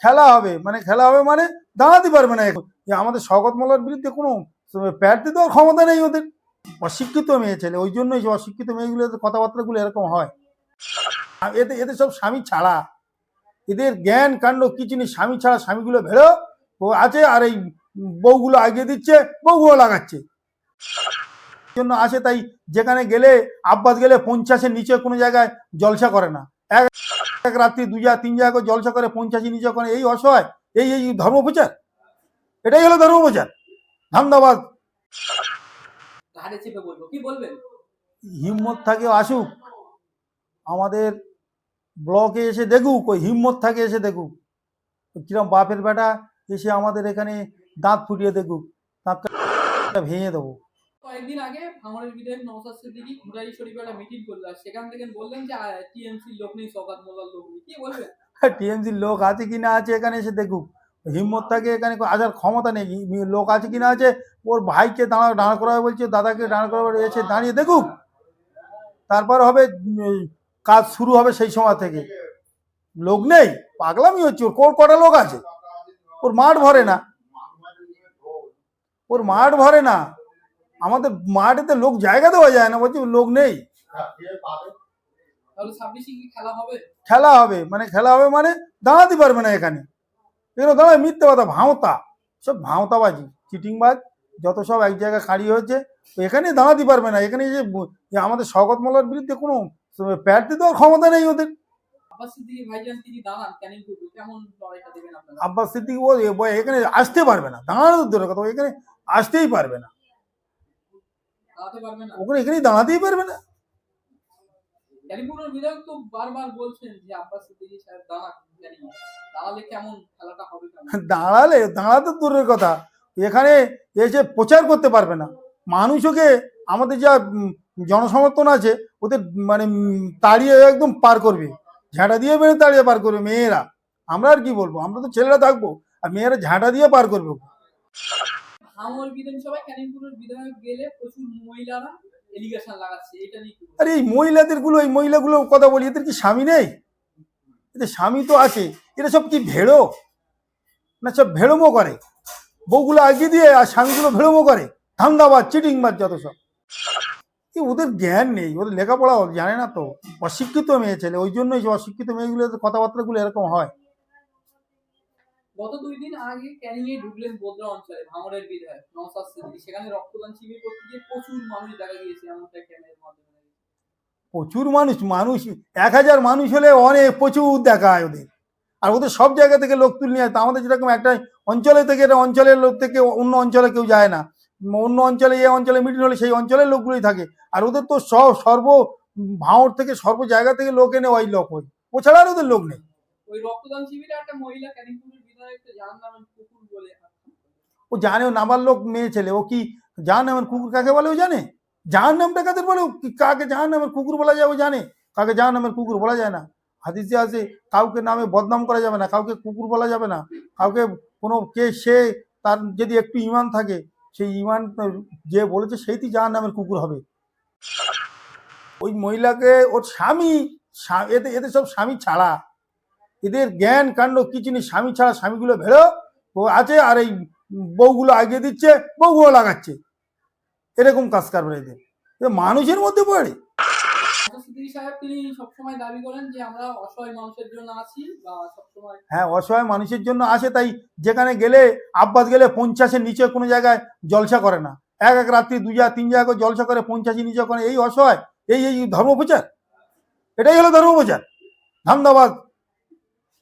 খেলা হবে মানে দাঁড়াতে পারবে না এখন। আমাদের শওকত মোল্লার বিরুদ্ধে কোনো প্রার্থী দেওয়ার ক্ষমতা নেই ওদের। অশিক্ষিত মেয়ে ছেলে, ওই জন্যই অশিক্ষিত মেয়েগুলো কথাবার্তাগুলো এরকম হয়। এদের এদের সব স্বামী ছাড়া, এদের জ্ঞান কাণ্ড কিছু নেই। স্বামী ছাড়া, স্বামীগুলো ভেড়ো ও আছে, আর এই বউগুলো আগিয়ে দিচ্ছে, বউগুলো লাগাচ্ছে জন্য আসে। তাই যেখানে গেলে আব্বাস গেলে 50-এর নিচে কোনো জায়গায় জলসা করে না, এক রাত্রি 2-3 জায়গায় জলসা করে, 50-এর নিচে করে। এই অসহায়, এই ধর্মপ্রচার, এটাই হলো ধর্মপ্রচার, ধান্দাবাজ। হিম্মত থাকে আসুক, আমাদের ব্লকে এসে দেখুক, ওই হিম্মত থাকে এসে দেখুক কিরম বাপের বেটা এসে আমাদের এখানে দাঁত ফুটিয়ে দেখুক, দাঁতটা ভেঙে দেবো। কয়েকদিন আগে ভাঙড়ের বিধায়ক নওশাদ সিদ্দিকী ঘুরাই শরীফে একটা মিটিং করলো, সেখান থেকে বললেন যে টিএমসির লোক নেই, শওকত মোল্লার লোক নেই। কি বলবেন? টিএমসির লোক আছে কি না আছে এখানে এসে দেখুক, হিম্মত থাকে এখানে আসার ক্ষমতা নেই। লোক আছে কি না আছে, ওর ভাইকে দাঁড়া করাবে বলছে, দাদাকে দাঁড়া করাবে, এসে দাঁড়িয়ে দেখুক, তারপর হবে কাজ শুরু হবে সেই সময় থেকে। লোক নেই, পাগলামি হচ্ছে। ওর কটা লোক আছে, ওর মাঠ ভরে না, ওর মাঠ ভরে না। আমাদের মাঠেতে লোক জায়গা দেওয়া যায় না, বলছি লোক নেই। খেলা হবে মানে দাঁড়াতে পারবে না এখানে। এগুলো দাঁড়ায় মিথ্যে কথা, ভাঁওতা, সব ভাঁওতাবাজি, চিটিংবাজ যত সব এক জায়গায় খাড়িয়ে হচ্ছে, এখানে দাঁড়াতে পারবে না। এখানে যে আমাদের শওকত মোল্লার বিরুদ্ধে কোনো প্রার্থী দেওয়ার ক্ষমতা নেই ওদের। আব্বাস সিদ্দিকী এখানে আসতে পারবে না, দাঁড়ানোর দূরের কথা, এখানে আসতেই পারবে না, ওখানে এখানেই দাঁড়াতেই পারবে না। দাঁড়াতে দূরের কথা, এখানে এসে প্রচার করতে পারবে না। মানুষকে আমাদের যা জনসমর্থন আছে, ওদের মানে তাড়িয়ে একদম পার করবে, ঝাঁটা দিয়ে বেড়ে তাড়িয়ে পার করবে মেয়েরা। আমরা আর কি বলবো, আমরা তো ছেলেরা থাকবো, আর মেয়েরা ঝাঁটা দিয়ে পার করবে। আরে এই মহিলাগুলো কথা বলি, এদের কি স্বামী নেই? এদের স্বামী তো আছে, এরা সব কি ভেড়ো না, সব ভেড়মো করে, বউগুলো আগিয়ে দিয়ে, আর স্বামীগুলো ভেড়মো করে, ধান্দাবাজ, চিটিংবাজ যত সব। ওদের জ্ঞান নেই, ওদের লেখাপড়া জানে না তো, অশিক্ষিত মেয়ে ছেলে, ওই জন্যই অশিক্ষিত মেয়েগুলো কথাবার্তাগুলো এরকম হয়। গত 2 দিন আগে ক্যানিংয়ে ঢুকলেন বোদরা অঞ্চলে ভাঙড়ের বিধায়ক নওশাদ সিদ্দিকী, সেখানে রক্তদান শিবির করতে গিয়ে প্রচুর মানুষ দেখা গিয়েছে, এমনটা ক্যামেরার মাধ্যমে। প্রচুর মানুষ 1000 মানুষ হলে অনেক প্রচুর দেখায় ওদের, আর ওদের সব জায়গা থেকে লোক তুলে নিয়ে আসে। আমাদের যেরকম একটা অঞ্চলে থেকে, এটা অঞ্চলের লোক থেকে অন্য অঞ্চলে কেউ যায় না, অন্য অঞ্চলে এই অঞ্চলে মিটিং হলে সেই অঞ্চলের লোকগুলোই থাকে। আর ওদের তো সর্ব ভাঁড় থেকে সর্ব জায়গা থেকে লোক এনে ওই লোক হয়, ও ছাড়া আর ওদের লোক নেই। ওই রক্তদান শিবিরে একটা মহিলা ক্যানিংপুরের বিধায়ককে জাহান্নামের কুকুর বলে, ও জানে, ও নাবালক মেয়ে ছেলে, ও কি জাহান্নামের কুকুর কাকে বলে ও জানে? জাহান্নামটা কাদের বলে, কাকে জাহান্নামের কুকুর বলা যায় ও জানে? কাকে জাহান্নামের কুকুর বলা যায় না। হাদিসে আছে কাউকে নামে বদনাম করা যাবে না, কাউকে কুকুর বলা যাবে না, কাউকে কোনো সে তার যদি একটু ইমান থাকে, সেই ইমান যে বলেছে সেইটি জাহান্নামের কুকুর হবে। ওই মহিলাকে ওর স্বামী, এদের সব স্বামী ছাড়া, এদের জ্ঞান কাণ্ড কিছু নেই। স্বামী ছাড়া, স্বামীগুলো ভেড়ো ও আছে, আর এই বউগুলো আগিয়ে দিচ্ছে, বউগুলো লাগাচ্ছে, এরকম কাজ কারবার এদের। মানুষের মধ্যে পড়ে। হ্যাঁ, অসহায় মানুষের জন্য আসে। তাই যেখানে গেলে আব্বাস গেলে 50-এর নিচে কোনো জায়গায় জলসা করে না, এক রাত্রি 2-3 জায়গায় জলসা করে, 50-এর নিচে করে। এই অসহায়, এই ধর্মপ্রচার, এটাই হলো ধর্মপ্রচার, ধান্দাবাজ।